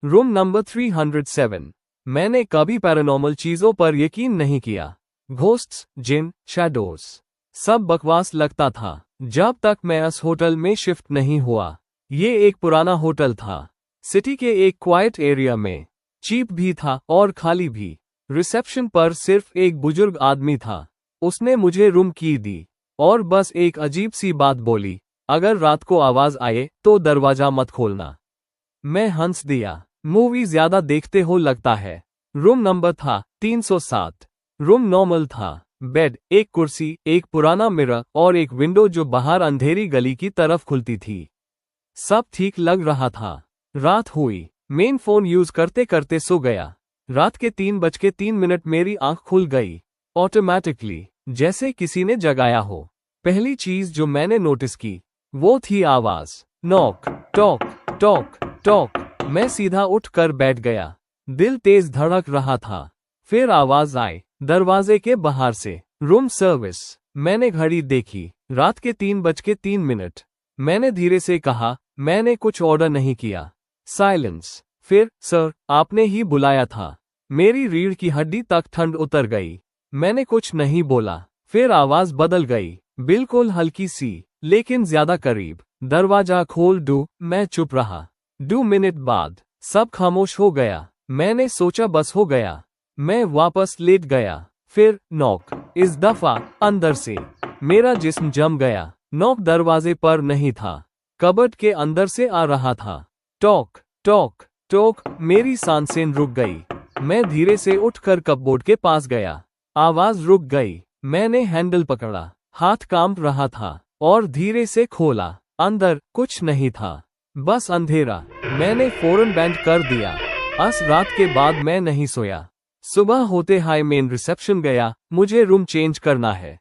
Room number 307। मैंने कभी paranormal चीजों पर यकीन नहीं किया। घोस्ट्स, जिन, शैडोज, सब बकवास लगता था जब तक मैं इस होटल में शिफ्ट नहीं हुआ। ये एक पुराना होटल था, सिटी के एक क्वाइट एरिया में। चीप भी था और खाली भी। रिसेप्शन पर सिर्फ एक बुजुर्ग आदमी था। उसने मुझे रूम की दी और बस एक अजीब सी बात बोली, अगर रात को आवाज आए तो दरवाजा मत खोलना। मैं हंस दिया। मूवी ज्यादा देखते हो लगता है। रूम नंबर था 307। रूम नॉर्मल था। बेड, एक कुर्सी, एक पुराना मिरर और एक विंडो जो बाहर अंधेरी गली की तरफ खुलती थी। सब ठीक लग रहा था। रात हुई। मेन फोन यूज करते करते सो गया। रात के 3:03 मेरी आंख खुल गई ऑटोमेटिकली, जैसे किसी ने जगाया हो। पहली चीज जो मैंने नोटिस की वो थी आवाज। Knock, talk, talk, talk. मैं सीधा उठकर बैठ गया। दिल तेज धड़क रहा था। फिर आवाज आई दरवाजे के बाहर से, रूम सर्विस। मैंने घड़ी देखी, रात के 3:03। मैंने धीरे से कहा, मैंने कुछ ऑर्डर नहीं किया। साइलेंस। फिर, सर, आपने ही बुलाया था। मेरी रीढ़ की हड्डी तक ठंड उतर गई। मैंने कुछ नहीं बोला। फिर आवाज बदल गई, बिल्कुल हल्की सी, लेकिन ज्यादा करीब। दरवाजा खोल दो। मैं चुप रहा। 2 मिनट बाद सब खामोश हो गया। मैंने सोचा बस हो गया। मैं वापस लेट गया। फिर नॉक, इस दफा अंदर से। मेरा जिस्म जम गया। नॉक दरवाजे पर नहीं था, कबर्ड के अंदर से आ रहा था। Talk, talk, talk. मेरी सांसें रुक गई। मैं धीरे से उठकर कपबोर्ड के पास गया। आवाज रुक गई। मैंने हैंडल पकड़ा, हाथ कांप रहा था और धीरे से खोला। अंदर कुछ नहीं था, बस अंधेरा। मैंने फौरन बैंड कर दिया। अस रात के बाद मैं नहीं सोया। सुबह होते हाय मेन रिसेप्शन गया, मुझे रूम चेंज करना है।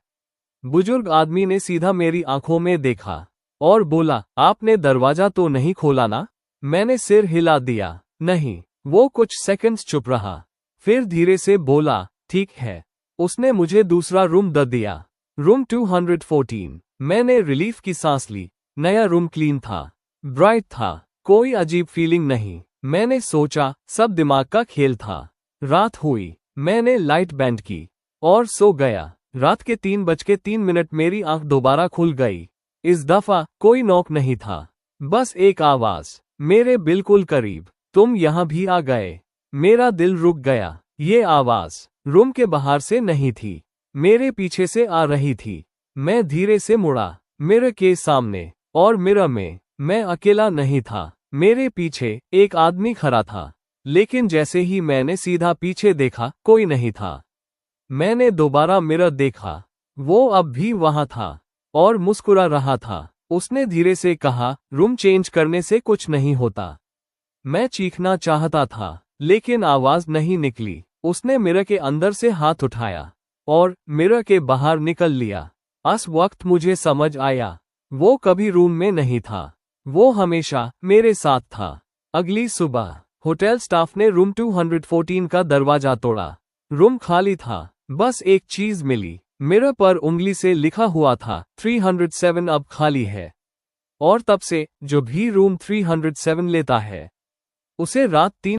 बुजुर्ग आदमी ने सीधा मेरी आंखों में देखा और बोला, आपने दरवाजा तो नहीं खोला ना? मैंने सिर हिला दिया, नहीं। वो कुछ सेकंड्स चुप रहा, फिर धीरे से बोला, ठीक है। उसने मुझे दूसरा रूम दे दिया, रूम 214। मैंने रिलीफ की सांस ली। नया रूम क्लीन था, ब्राइट था, कोई अजीब फीलिंग नहीं। मैंने सोचा सब दिमाग का खेल था। रात हुई। मैंने लाइट बैंड की और सो गया। रात के 3:03 मेरी आंख दोबारा खुल गई। इस दफा कोई नॉक नहीं था, बस एक आवाज, मेरे बिल्कुल करीब, तुम यहां भी आ गए। मेरा दिल रुक गया। ये आवाज रूम के बाहर से नहीं थी, मेरे पीछे से आ रही थी। मैं धीरे से मुड़ा, मिरर के सामने, और मिरर में मैं अकेला नहीं था। मेरे पीछे एक आदमी खड़ा था, लेकिन जैसे ही मैंने सीधा पीछे देखा, कोई नहीं था। मैंने दोबारा मिरर देखा, वो अब भी वहां था और मुस्कुरा रहा था। उसने धीरे से कहा, रूम चेंज करने से कुछ नहीं होता। मैं चीखना चाहता था, लेकिन आवाज नहीं निकली। उसने मिरर के अंदर से हाथ उठाया और मिरर के बाहर निकल लिया। उस वक्त मुझे समझ आया, वो कभी रूम में नहीं था, वो हमेशा मेरे साथ था। अगली सुबह होटल स्टाफ ने रूम 214 का दरवाजा तोड़ा। रूम खाली था, बस एक चीज मिली। मिरर पर उंगली से लिखा हुआ था, 307 अब खाली है। और तब से जो भी रूम 307 लेता है, उसे रात 3